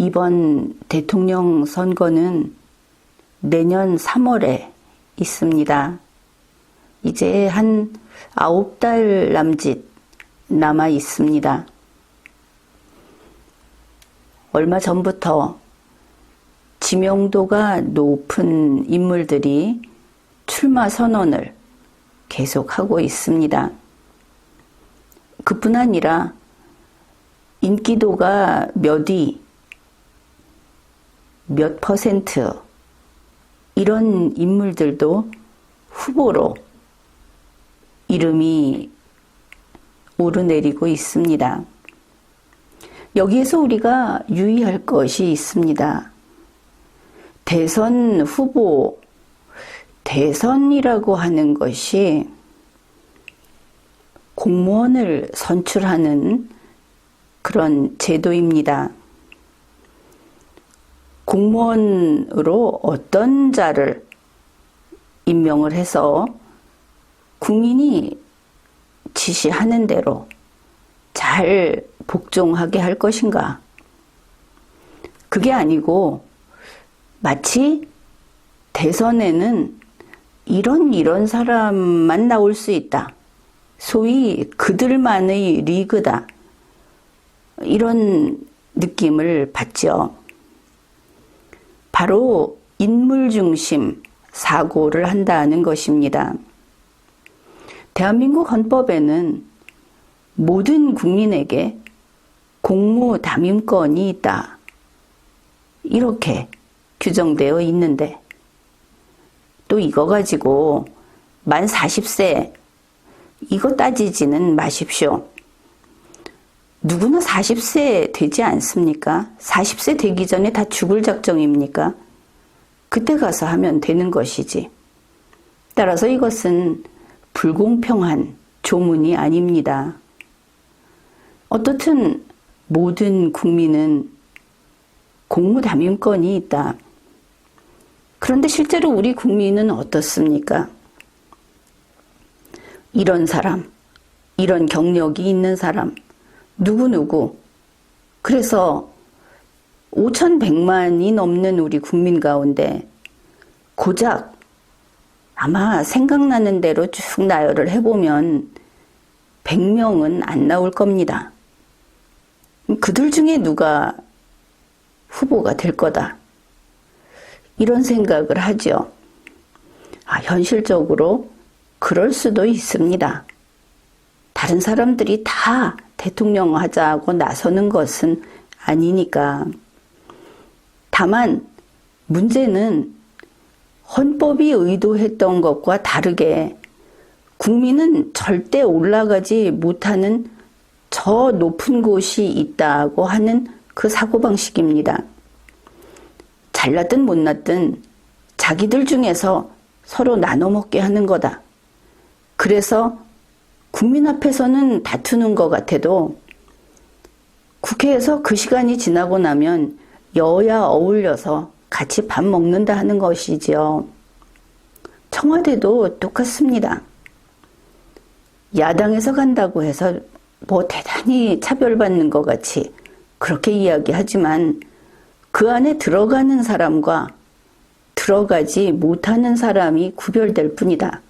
이번 대통령 선거는 내년 3월에 있습니다. 이제 한 9달 남짓 남아 있습니다. 얼마 전부터 지명도가 높은 인물들이 출마 선언을 계속하고 있습니다. 그뿐 아니라 인기도가 몇 퍼센트 이런 인물들도 후보로 이름이 오르내리고 있습니다. 여기에서 우리가 유의할 것이 있습니다. 대선 후보, 대선이라고 하는 것이 공무원을 선출하는 그런 제도입니다. 공무원으로 어떤 자를 임명을 해서 국민이 지시하는 대로 잘 복종하게 할 것인가? 그게 아니고 마치 대선에는 이런 사람만 나올 수 있다. 소위 그들만의 리그다. 이런 느낌을 받죠. 바로 인물 중심 사고를 한다는 것입니다. 대한민국 헌법에는 모든 국민에게 공무담임권이 있다. 이렇게 규정되어 있는데 또 이거 가지고 만 40세 이거 따지지는 마십시오. 누구나 40세 되지 않습니까? 40세 되기 전에 다 죽을 작정입니까? 그때 가서 하면 되는 것이지. 따라서 이것은 불공평한 조문이 아닙니다. 어떻든 모든 국민은 공무담임권이 있다. 그런데 실제로 우리 국민은 어떻습니까? 이런 사람, 이런 경력이 있는 사람, 누구누구. 그래서 5,100만이 넘는 우리 국민 가운데 고작 아마 생각나는 대로 쭉 나열을 해보면 100명은 안 나올 겁니다. 그들 중에 누가 후보가 될 거다. 이런 생각을 하죠. 현실적으로 그럴 수도 있습니다. 다른 사람들이 다 대통령 하자고 나서는 것은 아니니까. 다만 문제는 헌법이 의도했던 것과 다르게 국민은 절대 올라가지 못하는 저 높은 곳이 있다고 하는 그 사고방식입니다. 잘났든 못났든 자기들 중에서 서로 나눠먹게 하는 거다. 그래서 국민 앞에서는 다투는 것 같아도 국회에서 그 시간이 지나고 나면 여야 어울려서 같이 밥 먹는다 하는 것이지요. 청와대도 똑같습니다. 야당에서 간다고 해서 뭐 대단히 차별받는 것 같이 그렇게 이야기하지만 그 안에 들어가는 사람과 들어가지 못하는 사람이 구별될 뿐이다.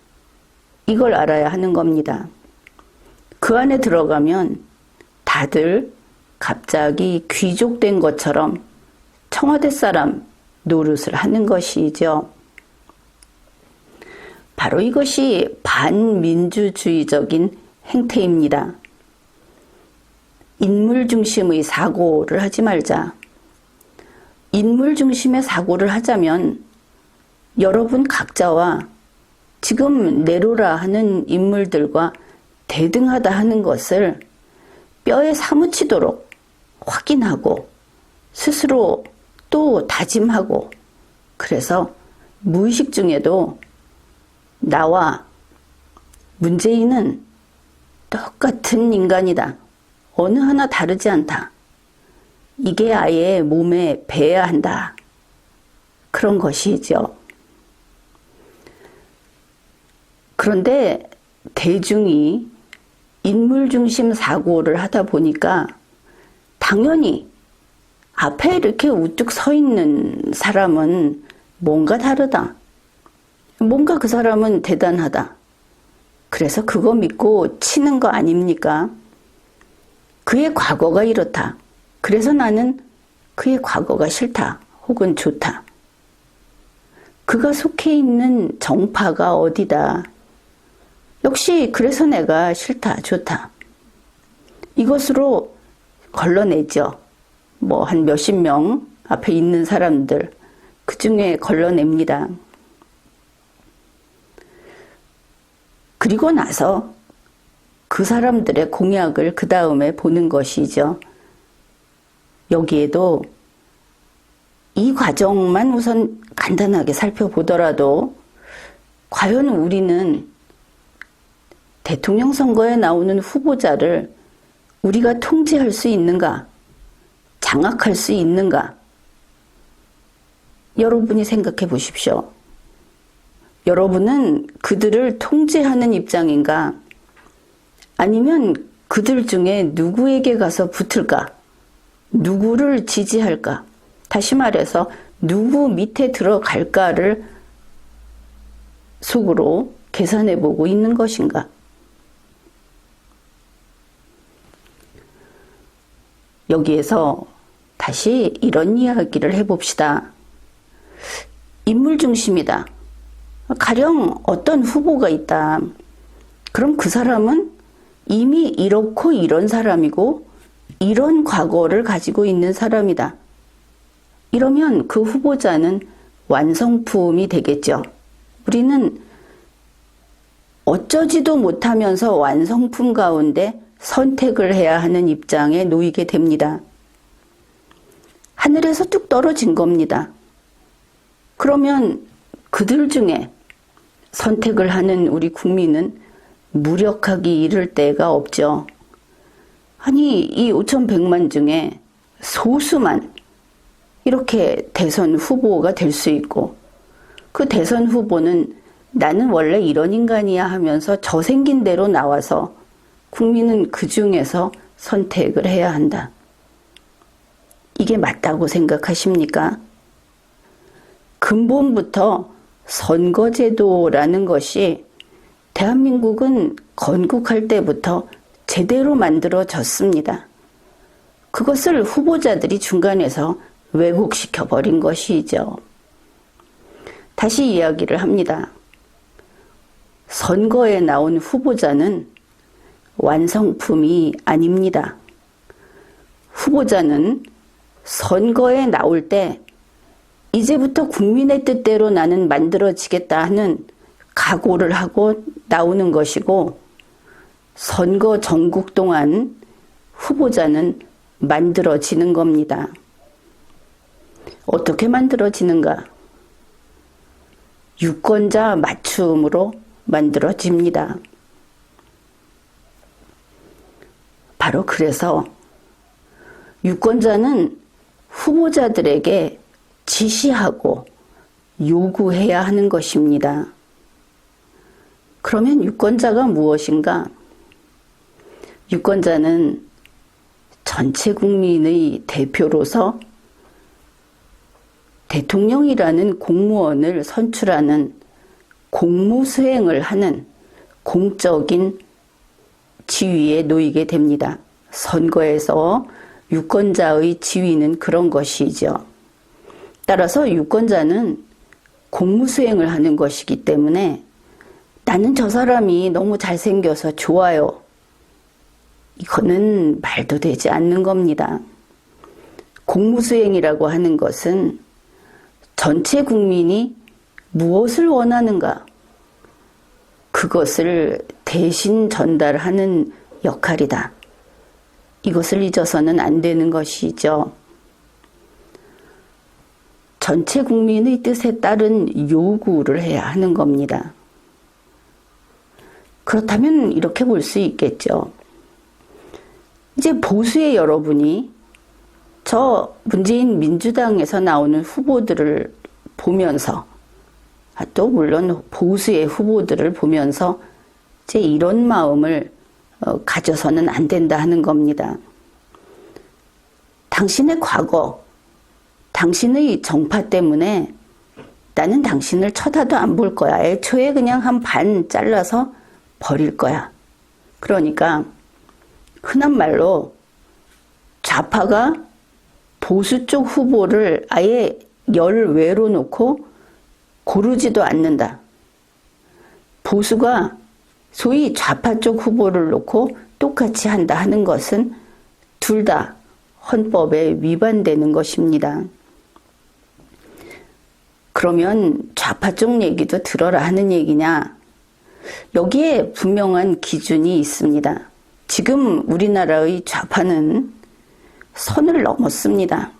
이걸 알아야 하는 겁니다. 그 안에 들어가면 다들 갑자기 귀족된 것처럼 청와대 사람 노릇을 하는 것이죠. 바로 이것이 반민주주의적인 행태입니다. 인물 중심의 사고를 하지 말자. 인물 중심의 사고를 하자면 여러분 각자와 지금 내로라 하는 인물들과 대등하다 하는 것을 뼈에 사무치도록 확인하고 스스로 또 다짐하고, 그래서 무의식 중에도 나와 문재인은 똑같은 인간이다. 어느 하나 다르지 않다. 이게 아예 몸에 배야 한다. 그런 것이죠. 그런데 대중이 인물 중심 사고를 하다 보니까 당연히 앞에 이렇게 우뚝 서 있는 사람은 뭔가 다르다. 뭔가 그 사람은 대단하다. 그래서 그거 믿고 치는 거 아닙니까? 그의 과거가 이렇다. 그래서 나는 그의 과거가 싫다. 혹은 좋다. 그가 속해 있는 정파가 어디다. 역시 그래서 내가 싫다. 좋다. 이것으로 걸러내죠. 뭐 한 몇십 명 앞에 있는 사람들 그 중에 걸러냅니다. 그리고 나서 그 사람들의 공약을 그 다음에 보는 것이죠. 여기에도 이 과정만 우선 간단하게 살펴보더라도 과연 우리는 대통령 선거에 나오는 후보자를 우리가 통제할 수 있는가? 장악할 수 있는가? 여러분이 생각해 보십시오. 여러분은 그들을 통제하는 입장인가? 아니면 그들 중에 누구에게 가서 붙을까? 누구를 지지할까? 다시 말해서 누구 밑에 들어갈까를 속으로 계산해 보고 있는 것인가? 여기에서 다시 이런 이야기를 해봅시다. 인물 중심이다. 가령 어떤 후보가 있다. 그럼 그 사람은 이미 이렇고 이런 사람이고 이런 과거를 가지고 있는 사람이다. 이러면 그 후보자는 완성품이 되겠죠. 우리는 어쩌지도 못하면서 완성품 가운데 선택을 해야 하는 입장에 놓이게 됩니다. 하늘에서 뚝 떨어진 겁니다. 그러면 그들 중에 선택을 하는 우리 국민은 무력하기 이를 데가 없죠. 아니, 이 5,100만 중에 소수만 이렇게 대선 후보가 될 수 있고, 그 대선 후보는 나는 원래 이런 인간이야 하면서 저 생긴 대로 나와서 국민은 그 중에서 선택을 해야 한다. 이게 맞다고 생각하십니까? 근본부터 선거제도라는 것이 대한민국은 건국할 때부터 제대로 만들어졌습니다. 그것을 후보자들이 중간에서 왜곡시켜 버린 것이죠. 다시 이야기를 합니다. 선거에 나온 후보자는 완성품이 아닙니다. 후보자는 선거에 나올 때 이제부터 국민의 뜻대로 나는 만들어지겠다 하는 각오를 하고 나오는 것이고, 선거 전국 동안 후보자는 만들어지는 겁니다. 어떻게 만들어지는가? 유권자 맞춤으로 만들어집니다. 바로 그래서 유권자는 후보자들에게 지시하고 요구해야 하는 것입니다. 그러면 유권자가 무엇인가? 유권자는 전체 국민의 대표로서 대통령이라는 공무원을 선출하는 공무 수행을 하는 공적인 지위에 놓이게 됩니다. 선거에서 유권자의 지위는 그런 것이죠. 따라서 유권자는 공무 수행을 하는 것이기 때문에 나는 저 사람이 너무 잘생겨서 좋아요. 이거는 말도 되지 않는 겁니다. 공무 수행이라고 하는 것은 전체 국민이 무엇을 원하는가? 그것을 대신 전달하는 역할이다. 이것을 잊어서는 안 되는 것이죠. 전체 국민의 뜻에 따른 요구를 해야 하는 겁니다. 그렇다면 이렇게 볼 수 있겠죠. 이제 보수의 여러분이 저 문재인 민주당에서 나오는 후보들을 보면서, 또 물론 보수의 후보들을 보면서 이제 이런 마음을 가져서는 안 된다 하는 겁니다. 당신의 과거, 당신의 정파 때문에 나는 당신을 쳐다도 안 볼 거야. 애초에 그냥 한 반 잘라서 버릴 거야. 그러니까 흔한 말로 좌파가 보수 쪽 후보를 아예 열외로 놓고 고르지도 않는다. 보수가 소위 좌파 쪽 후보를 놓고 똑같이 한다 하는 것은 둘 다 헌법에 위반되는 것입니다. 그러면 좌파 쪽 얘기도 들어라 하는 얘기냐? 여기에 분명한 기준이 있습니다. 지금 우리나라의 좌파는 선을 넘었습니다.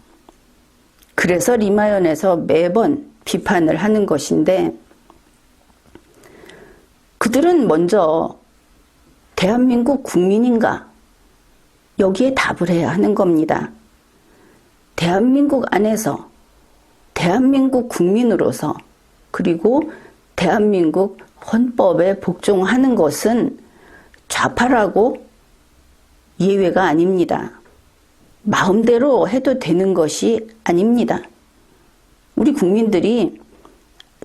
그래서 리마연에서 매번 비판을 하는 것인데, 그들은 먼저 대한민국 국민인가? 여기에 답을 해야 하는 겁니다. 대한민국 안에서 대한민국 국민으로서, 그리고 대한민국 헌법에 복종하는 것은 좌파라고 예외가 아닙니다. 마음대로 해도 되는 것이 아닙니다. 우리 국민들이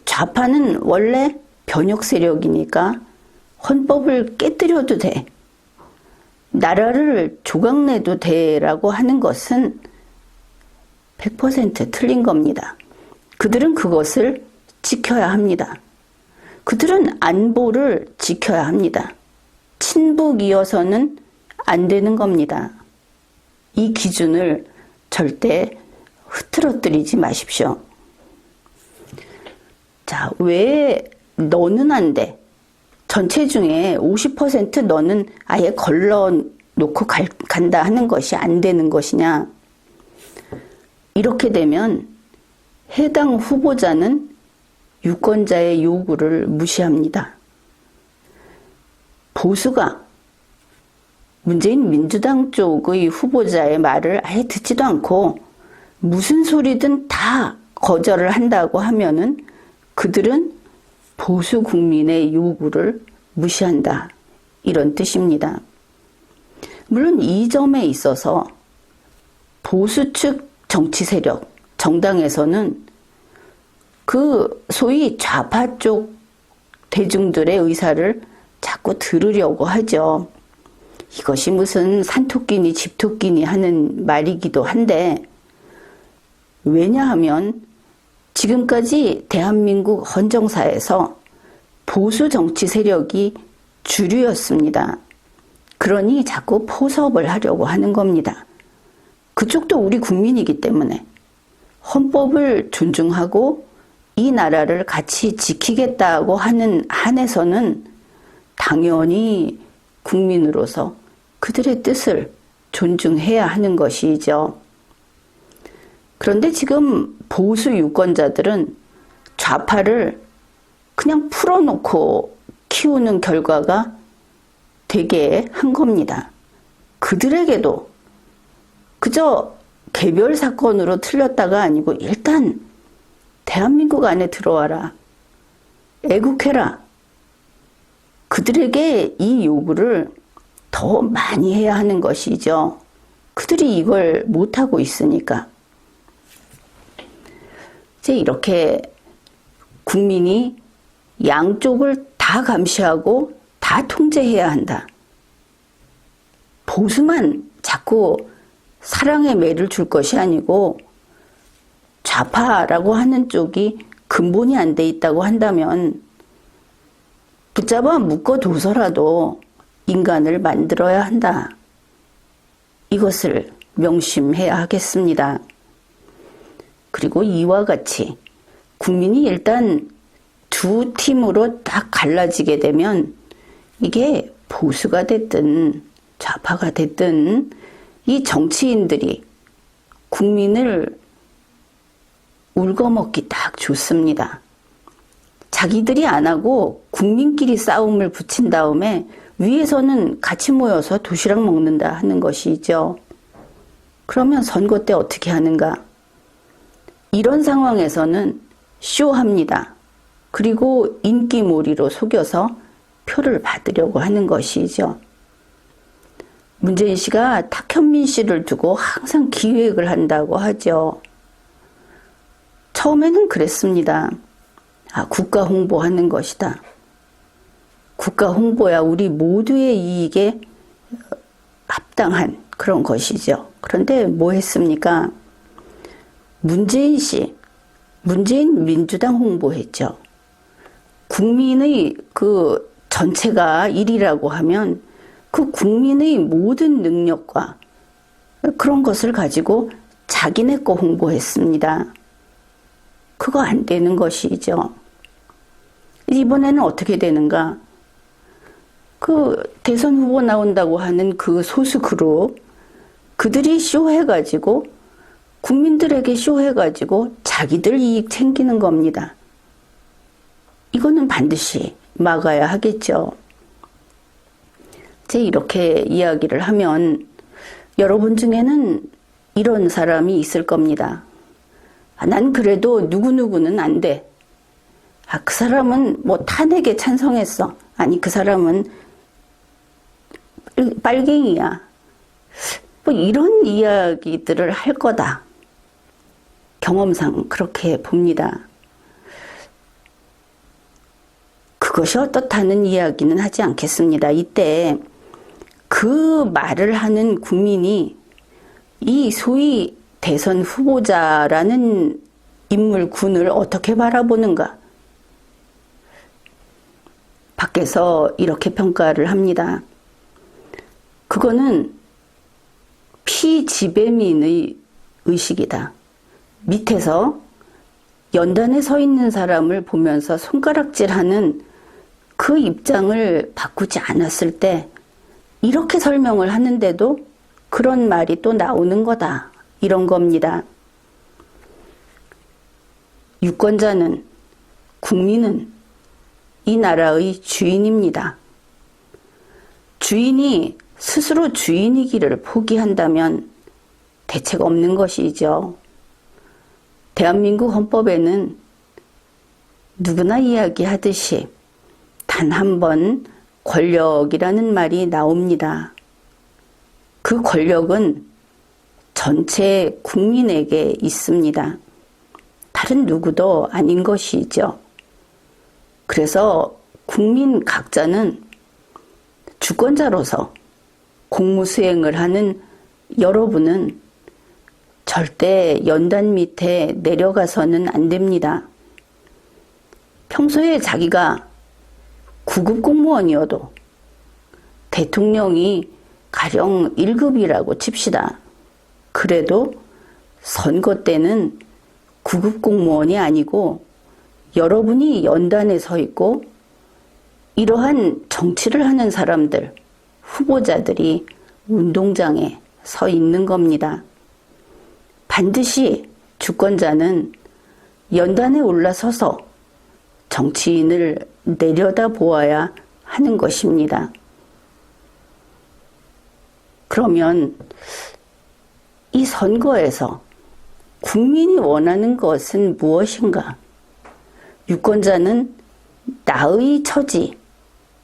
좌파는 원래 변혁 세력이니까 헌법을 깨뜨려도 돼, 나라를 조각내도 돼라고 하는 것은 100% 틀린 겁니다. 그들은 그것을 지켜야 합니다. 그들은 안보를 지켜야 합니다. 친북이어서는 안 되는 겁니다. 이 기준을 절대 흐트러뜨리지 마십시오. 자, 왜 너는 안 돼? 전체 중에 50% 너는 아예 걸러놓고 간다 하는 것이 안 되는 것이냐? 이렇게 되면 해당 후보자는 유권자의 요구를 무시합니다. 보수가 문재인 민주당 쪽의 후보자의 말을 아예 듣지도 않고 무슨 소리든 다 거절을 한다고 하면은 그들은 보수 국민의 요구를 무시한다, 이런 뜻입니다. 물론 이 점에 있어서 보수 측 정치 세력, 정당에서는 그 소위 좌파 쪽 대중들의 의사를 자꾸 들으려고 하죠. 이것이 무슨 산토끼니 집토끼니 하는 말이기도 한데, 왜냐하면 지금까지 대한민국 헌정사에서 보수 정치 세력이 주류였습니다. 그러니 자꾸 포섭을 하려고 하는 겁니다. 그쪽도 우리 국민이기 때문에 헌법을 존중하고 이 나라를 같이 지키겠다고 하는 한에서는 당연히 국민으로서 그들의 뜻을 존중해야 하는 것이죠. 그런데 지금 보수 유권자들은 좌파를 그냥 풀어놓고 키우는 결과가 되게 한 겁니다. 그들에게도 그저 개별 사건으로 틀렸다가 아니고 일단 대한민국 안에 들어와라, 애국해라, 그들에게 이 요구를 더 많이 해야 하는 것이죠. 그들이 이걸 못하고 있으니까. 이제 이렇게 국민이 양쪽을 다 감시하고 다 통제해야 한다. 보수만 자꾸 사랑의 매를 줄 것이 아니고 좌파라고 하는 쪽이 근본이 안 돼 있다고 한다면 붙잡아 묶어둬서라도 인간을 만들어야 한다. 이것을 명심해야 하겠습니다. 그리고 이와 같이 국민이 일단 두 팀으로 딱 갈라지게 되면 이게 보수가 됐든 좌파가 됐든 이 정치인들이 국민을 울거먹기 딱 좋습니다. 자기들이 안 하고 국민끼리 싸움을 붙인 다음에 위에서는 같이 모여서 도시락 먹는다 하는 것이죠. 그러면 선거 때 어떻게 하는가? 이런 상황에서는 쇼합니다. 그리고 인기몰이로 속여서 표를 받으려고 하는 것이죠. 문재인 씨가 탁현민 씨를 두고 항상 기획을 한다고 하죠. 처음에는 그랬습니다. 국가 홍보하는 것이다. 국가 홍보야 우리 모두의 이익에 합당한 그런 것이죠. 그런데 뭐 했습니까? 문재인 민주당 홍보했죠. 국민의 그 전체가 일이라고 하면 그 국민의 모든 능력과 그런 것을 가지고 자기네 거 홍보했습니다. 그거 안 되는 것이죠. 이번에는 어떻게 되는가? 그 대선 후보 나온다고 하는 그 소수 그룹, 그들이 쇼해가지고 국민들에게 쇼해가지고 자기들 이익 챙기는 겁니다. 이거는 반드시 막아야 하겠죠. 이제 이렇게 이야기를 하면 여러분 중에는 이런 사람이 있을 겁니다. 난 그래도 누구누구는 안 돼. 그 사람은 뭐 탄핵에 찬성했어. 아니 그 사람은 빨갱이야. 뭐 이런 이야기들을 할 거다. 경험상 그렇게 봅니다. 그것이 어떻다는 이야기는 하지 않겠습니다. 이때 그 말을 하는 국민이 이 소위 대선 후보자라는 인물군을 어떻게 바라보는가? 밖에서 이렇게 평가를 합니다. 그거는 피지배민의 의식이다. 밑에서 연단에 서 있는 사람을 보면서 손가락질하는 그 입장을 바꾸지 않았을 때 이렇게 설명을 하는데도 그런 말이 또 나오는 거다. 이런 겁니다. 유권자는, 국민은 이 나라의 주인입니다. 주인이 스스로 주인이기를 포기한다면 대책 없는 것이죠. 대한민국 헌법에는 누구나 이야기하듯이 단 한 번 권력이라는 말이 나옵니다. 그 권력은 전체 국민에게 있습니다. 다른 누구도 아닌 것이죠. 그래서 국민 각자는 주권자로서 공무 수행을 하는 여러분은 절대 연단 밑에 내려가서는 안 됩니다. 평소에 자기가 9급 공무원이어도 대통령이 가령 1급이라고 칩시다. 그래도 선거 때는 9급 공무원이 아니고 여러분이 연단에 서 있고 이러한 정치를 하는 사람들, 후보자들이 운동장에 서 있는 겁니다. 반드시 주권자는 연단에 올라서서 정치인을 내려다보아야 하는 것입니다. 그러면 이 선거에서 국민이 원하는 것은 무엇인가? 유권자는 나의 처지,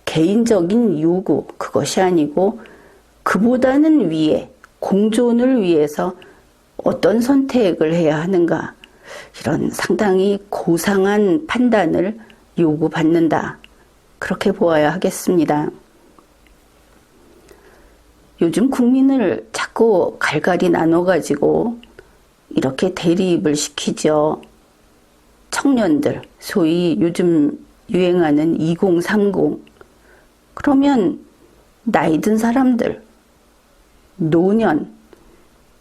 개인적인 요구, 그것이 아니고 그보다는 위에 공존을 위해서 어떤 선택을 해야 하는가? 이런 상당히 고상한 판단을 요구받는다. 그렇게 보아야 하겠습니다. 요즘 국민을 자꾸 갈갈이 나눠가지고 이렇게 대립을 시키죠. 청년들, 소위 요즘 유행하는 2030. 그러면 나이 든 사람들, 노년,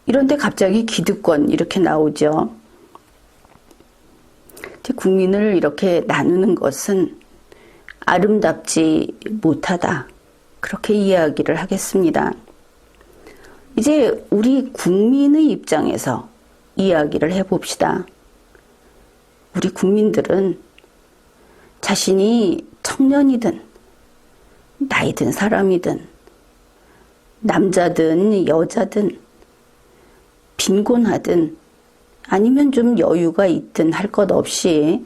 이런데 갑자기 기득권 이렇게 나오죠. 국민을 이렇게 나누는 것은 아름답지 못하다. 그렇게 이야기를 하겠습니다. 이제 우리 국민의 입장에서 이야기를 해봅시다. 우리 국민들은 자신이 청년이든 나이 든 사람이든 남자든 여자든 빈곤하든 아니면 좀 여유가 있든 할 것 없이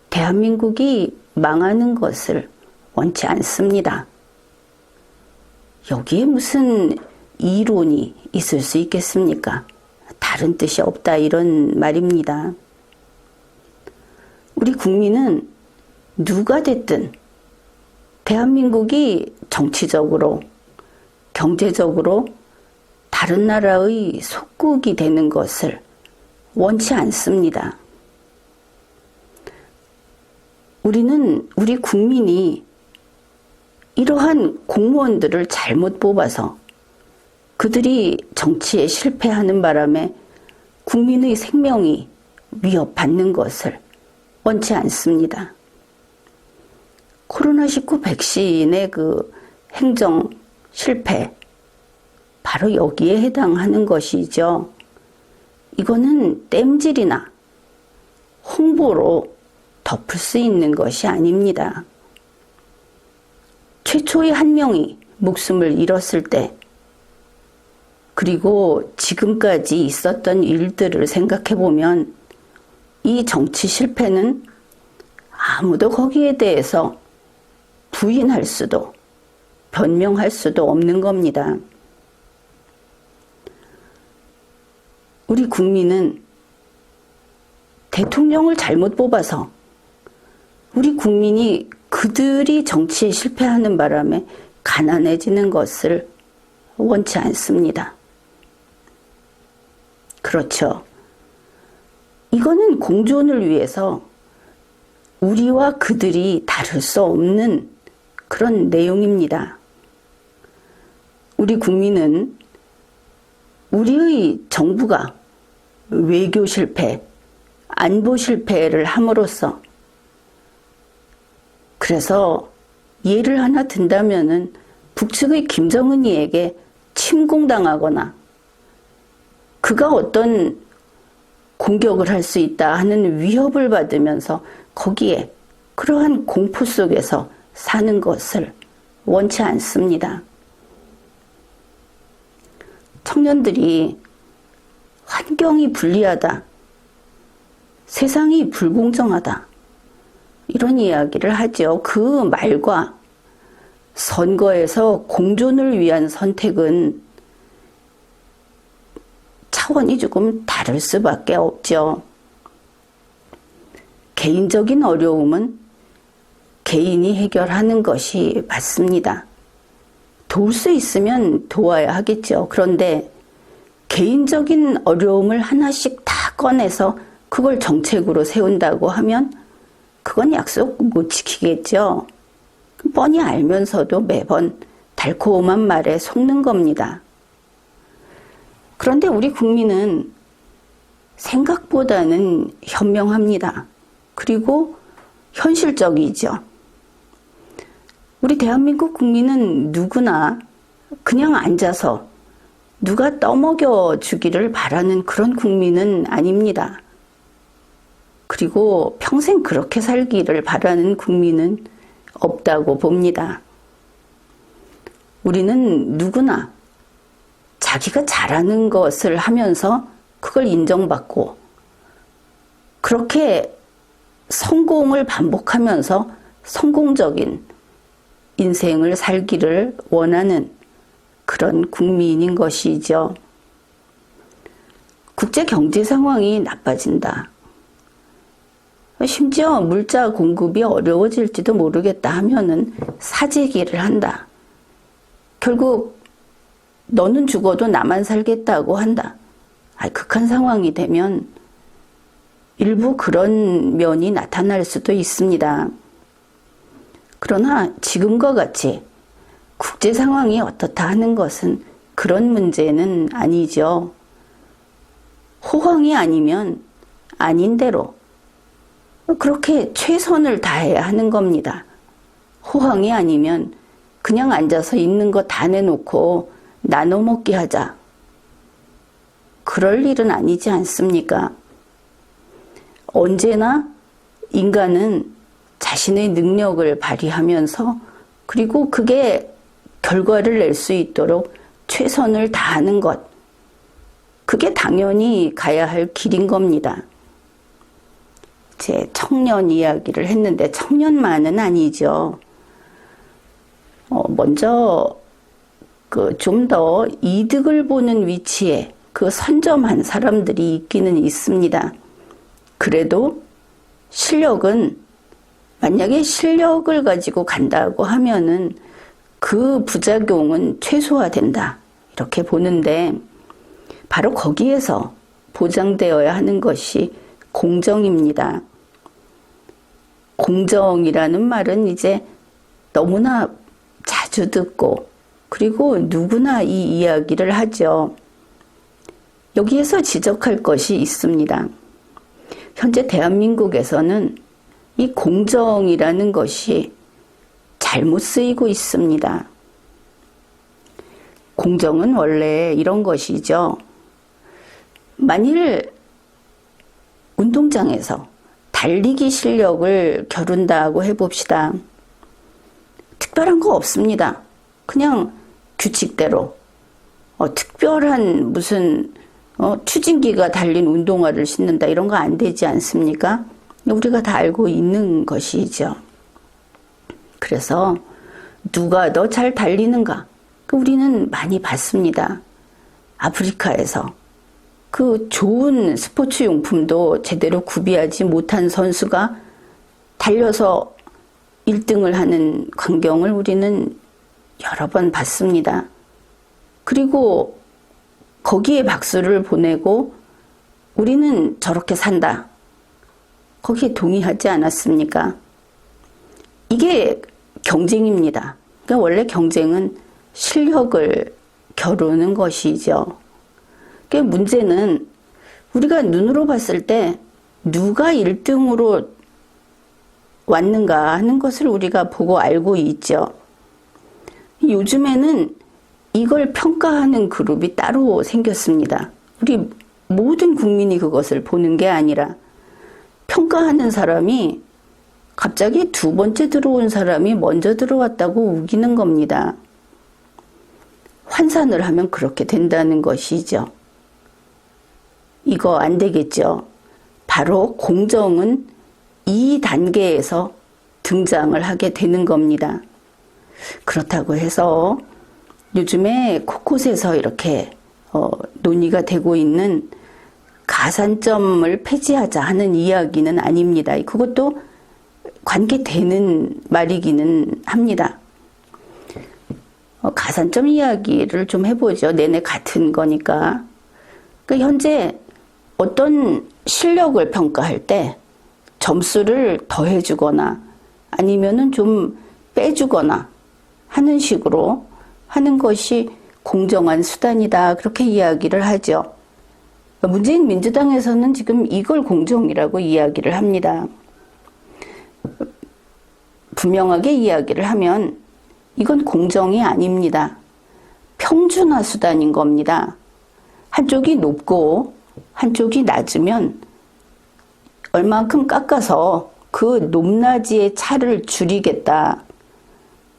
대한민국이 망하는 것을 원치 않습니다. 여기에 무슨 이론이 있을 수 있겠습니까? 다 다른 뜻이 없다 이런 말입니다. 우리 국민은 누가 됐든 대한민국이 정치적으로, 경제적으로 다른 나라의 속국이 되는 것을 원치 않습니다. 우리 국민이 이러한 공무원들을 잘못 뽑아서 그들이 정치에 실패하는 바람에 국민의 생명이 위협받는 것을 원치 않습니다. 코로나19 백신의 그 행정 실패, 바로 여기에 해당하는 것이죠. 이거는 땜질이나 홍보로 덮을 수 있는 것이 아닙니다. 최초의 한 명이 목숨을 잃었을 때, 그리고 지금까지 있었던 일들을 생각해 보면 이 정치 실패는 아무도 거기에 대해서 부인할 수도 변명할 수도 없는 겁니다. 우리 국민은 대통령을 잘못 뽑아서 우리 국민이 그들이 정치에 실패하는 바람에 가난해지는 것을 원치 않습니다. 그렇죠. 이거는 공존을 위해서 우리와 그들이 다를 수 없는 그런 내용입니다. 우리 국민은 우리의 정부가 외교 실패, 안보 실패를 함으로써, 그래서 예를 하나 든다면은 북측의 김정은이에게 침공당하거나 그가 어떤 공격을 할 수 있다 하는 위협을 받으면서 거기에 그러한 공포 속에서 사는 것을 원치 않습니다. 청년들이 환경이 불리하다, 세상이 불공정하다, 이런 이야기를 하죠. 그 말과 선거에서 공존을 위한 선택은 차원이 조금 다를 수밖에 없죠. 개인적인 어려움은 개인이 해결하는 것이 맞습니다. 도울 수 있으면 도와야 하겠죠. 그런데 개인적인 어려움을 하나씩 다 꺼내서 그걸 정책으로 세운다고 하면 그건 약속 못 지키겠죠. 뻔히 알면서도 매번 달콤한 말에 속는 겁니다. 그런데 우리 국민은 생각보다는 현명합니다. 그리고 현실적이죠. 우리 대한민국 국민은 누구나 그냥 앉아서 누가 떠먹여 주기를 바라는 그런 국민은 아닙니다. 그리고 평생 그렇게 살기를 바라는 국민은 없다고 봅니다. 우리는 누구나 자기가 잘하는 것을 하면서 그걸 인정받고 그렇게 성공을 반복하면서 성공적인 인생을 살기를 원하는 그런 국민인 것이죠. 국제 경제 상황이 나빠진다. 심지어 물자 공급이 어려워질지도 모르겠다 하면은 사재기를 한다. 결국 너는 죽어도 나만 살겠다고 한다. 극한 상황이 되면 일부 그런 면이 나타날 수도 있습니다. 그러나 지금과 같이 국제 상황이 어떻다 하는 것은 그런 문제는 아니죠. 호황이 아니면 아닌 대로 그렇게 최선을 다해야 하는 겁니다. 호황이 아니면 그냥 앉아서 있는 거 다 내놓고 나눠 먹기 하자. 그럴 일은 아니지 않습니까? 언제나 인간은 자신의 능력을 발휘하면서 그리고 그게 결과를 낼 수 있도록 최선을 다하는 것. 그게 당연히 가야 할 길인 겁니다. 제 청년 이야기를 했는데 청년만은 아니죠. 먼저 좀 더 이득을 보는 위치에 그 선점한 사람들이 있기는 있습니다. 그래도 실력은, 만약에 실력을 가지고 간다고 하면은 그 부작용은 최소화된다, 이렇게 보는데, 바로 거기에서 보장되어야 하는 것이 공정입니다. 공정이라는 말은 이제 너무나 자주 듣고, 그리고 누구나 이 이야기를 하죠. 여기에서 지적할 것이 있습니다. 현재 대한민국에서는 이 공정이라는 것이 잘못 쓰이고 있습니다. 공정은 원래 이런 것이죠. 만일 운동장에서 달리기 실력을 겨룬다고 해봅시다. 특별한 거 없습니다. 그냥 규칙대로 특별한 무슨 추진기가 달린 운동화를 신는다, 이런 거 안 되지 않습니까? 우리가 다 알고 있는 것이죠. 그래서 누가 더 잘 달리는가? 우리는 많이 봤습니다. 아프리카에서 그 좋은 스포츠 용품도 제대로 구비하지 못한 선수가 달려서 1등을 하는 광경을 우리는 여러 번 봤습니다. 그리고 거기에 박수를 보내고 우리는 저렇게 산다, 거기에 동의하지 않았습니까? 이게 경쟁입니다. 그러니까 원래 경쟁은 실력을 겨루는 것이죠. 그러니까 문제는 우리가 눈으로 봤을 때 누가 1등으로 왔는가 하는 것을 우리가 보고 알고 있죠. 요즘에는 이걸 평가하는 그룹이 따로 생겼습니다. 우리 모든 국민이 그것을 보는 게 아니라 평가하는 사람이 갑자기 두 번째 들어온 사람이 먼저 들어왔다고 우기는 겁니다. 환산을 하면 그렇게 된다는 것이죠. 이거 안 되겠죠. 바로 공정은 이 단계에서 등장을 하게 되는 겁니다. 그렇다고 해서 요즘에 곳곳에서 이렇게 논의가 되고 있는 가산점을 폐지하자 하는 이야기는 아닙니다. 그것도 관계되는 말이기는 합니다. 가산점 이야기를 좀 해보죠. 내내 같은 거니까. 그러니까 현재 어떤 실력을 평가할 때 점수를 더해주거나 아니면은 좀 빼주거나 하는 식으로 하는 것이 공정한 수단이다, 그렇게 이야기를 하죠. 문재인 민주당에서는 지금 이걸 공정이라고 이야기를 합니다. 분명하게 이야기를 하면 이건 공정이 아닙니다. 평준화 수단인 겁니다. 한쪽이 높고 한쪽이 낮으면 얼만큼 깎아서 그 높낮이의 차를 줄이겠다.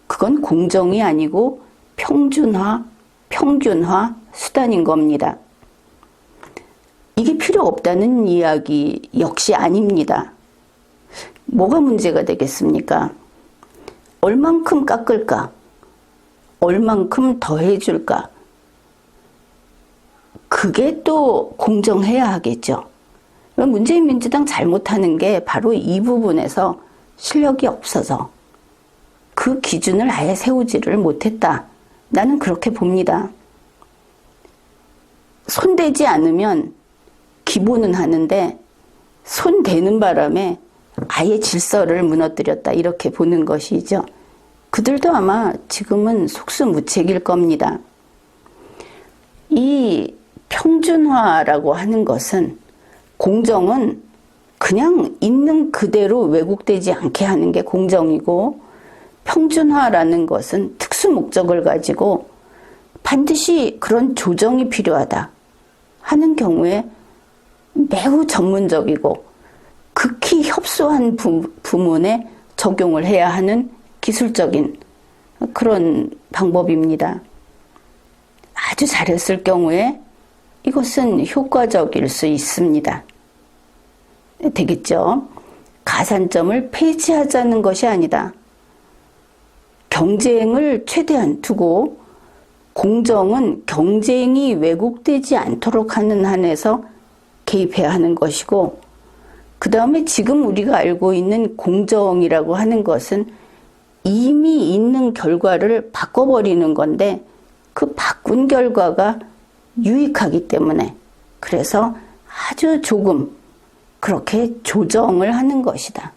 그건 공정이 아니고 평균화 수단인 겁니다. 이게 필요 없다는 이야기 역시 아닙니다. 뭐가 문제가 되겠습니까? 얼만큼 깎을까? 얼만큼 더해줄까? 그게 또 공정해야 하겠죠. 문재인 민주당 잘못하는 게 바로 이 부분에서 실력이 없어서 그 기준을 아예 세우지를 못했다. 나는 그렇게 봅니다. 손대지 않으면 기본은 하는데 손대는 바람에 아예 질서를 무너뜨렸다, 이렇게 보는 것이죠. 그들도 아마 지금은 속수무책일 겁니다. 이 평준화라고 하는 것은, 공정은 그냥 있는 그대로 왜곡되지 않게 하는 게 공정이고, 평준화라는 것은 특수 목적을 가지고 반드시 그런 조정이 필요하다 하는 경우에 매우 전문적이고 극히 협소한 부문에 적용을 해야 하는 기술적인 그런 방법입니다. 아주 잘했을 경우에 이것은 효과적일 수 있습니다. 되겠죠? 가산점을 폐지하자는 것이 아니다. 경쟁을 최대한 두고 공정은 경쟁이 왜곡되지 않도록 하는 한에서 개입해야 하는 것이고, 그 다음에 지금 우리가 알고 있는 공정이라고 하는 것은 이미 있는 결과를 바꿔버리는 건데, 그 바꾼 결과가 유익하기 때문에, 그래서 아주 조금 그렇게 조정을 하는 것이다.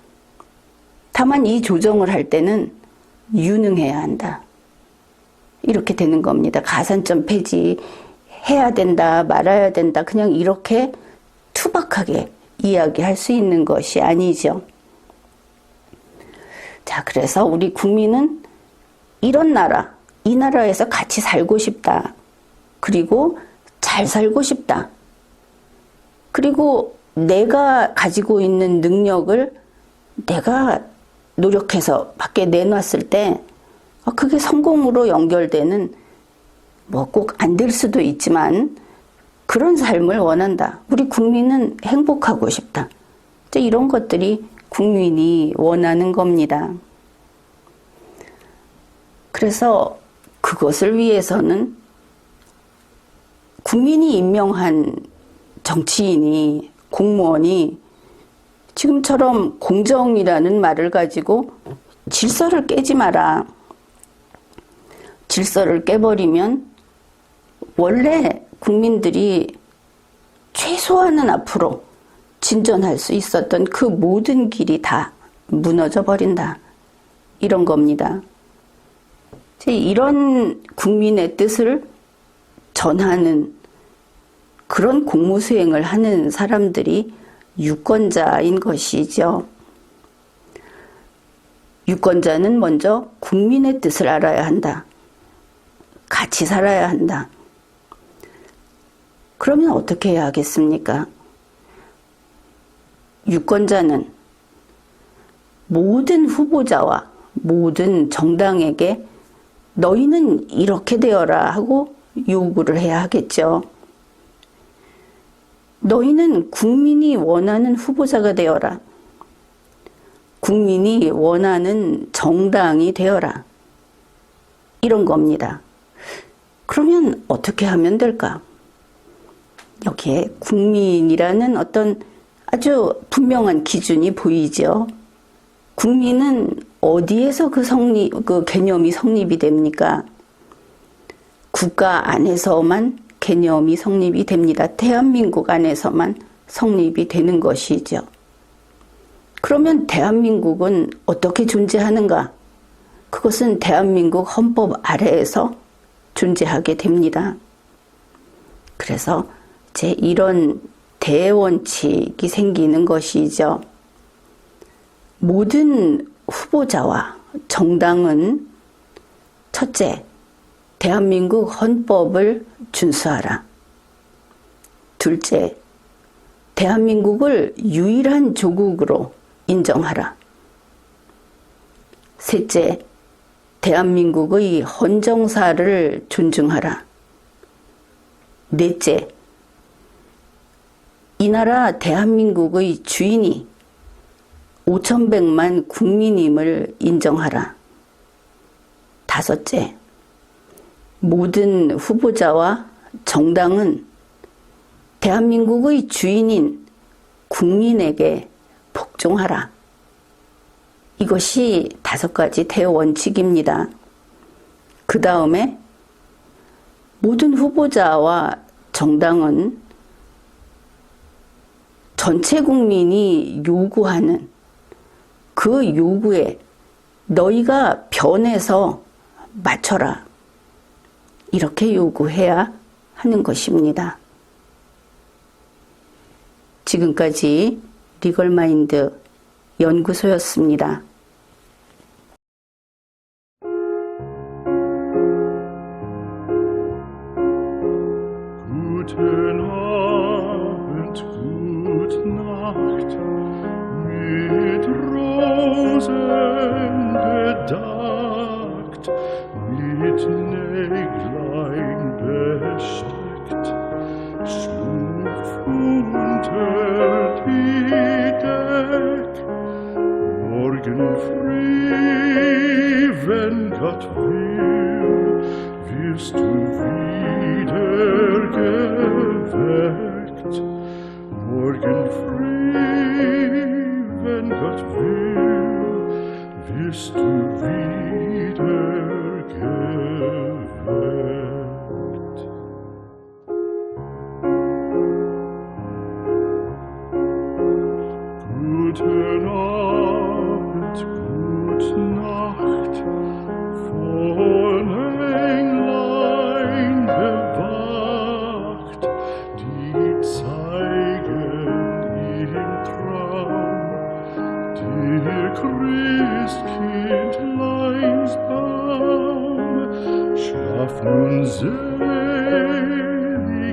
다만 이 조정을 할 때는 유능해야 한다. 이렇게 되는 겁니다. 가산점 폐지해야 된다, 말아야 된다, 그냥 이렇게 투박하게 이야기할 수 있는 것이 아니죠. 자, 그래서 우리 국민은 이런 나라, 이 나라에서 같이 살고 싶다. 그리고 잘 살고 싶다. 그리고 내가 가지고 있는 능력을 내가 노력해서 밖에 내놨을 때 그게 성공으로 연결되는, 뭐 꼭 안 될 수도 있지만 그런 삶을 원한다. 우리 국민은 행복하고 싶다. 이런 것들이 국민이 원하는 겁니다. 그래서 그것을 위해서는 국민이 임명한 정치인이, 공무원이 지금처럼 공정이라는 말을 가지고 질서를 깨지 마라. 질서를 깨버리면 원래 국민들이 최소한은 앞으로 진전할 수 있었던 그 모든 길이 다 무너져 버린다. 이런 겁니다. 이런 국민의 뜻을 전하는 그런 공무 수행을 하는 사람들이 유권자인 것이죠. 유권자는 먼저 국민의 뜻을 알아야 한다. 같이 살아야 한다. 그러면 어떻게 해야 하겠습니까? 유권자는 모든 후보자와 모든 정당에게 너희는 이렇게 되어라 하고 요구를 해야 하겠죠. 너희는 국민이 원하는 후보자가 되어라. 국민이 원하는 정당이 되어라. 이런 겁니다. 그러면 어떻게 하면 될까? 여기에 국민이라는 어떤 아주 분명한 기준이 보이죠. 국민은 어디에서 그 개념이 성립이 됩니까? 국가 안에서만 개념이 성립이 됩니다. 대한민국 안에서만 성립이 되는 것이죠. 그러면 대한민국은 어떻게 존재하는가? 그것은 대한민국 헌법 아래에서 존재하게 됩니다. 그래서 이런 대원칙이 생기는 것이죠. 모든 후보자와 정당은 첫째, 대한민국 헌법을 준수하라. 둘째, 대한민국을 유일한 조국으로 인정하라. 셋째, 대한민국의 헌정사를 존중하라. 넷째, 이 나라 대한민국의 주인이 5,100만 국민임을 인정하라. 다섯째, 모든 후보자와 정당은 대한민국의 주인인 국민에게 복종하라. 이것이 5가지 대원칙입니다. 그 다음에 모든 후보자와 정당은 전체 국민이 요구하는 그 요구에 너희가 변해서 맞춰라. 이렇게 요구해야 하는 것입니다. 지금까지 리걸마인드 연구소였습니다. Guten Abend, gute Nacht, mit Rosen bedeckt, mit Näglein besteckt, schlupf unter die Deck. Morgen früh, wenn Gott will, wir wirst du wieder geweckt. Morgen früh, wenn Gott will, wirst du wieder geweckt. Guten Abend, gute Nacht, von Englein bewacht, die zeigen im Traum dir Christkindleins Baum. Schlaf nun selig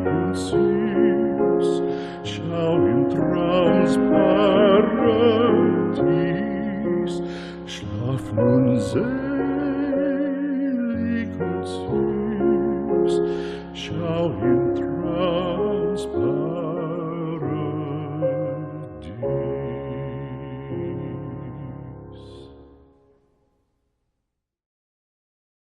und süß, schau im Traums Paradies, schlaf nun selig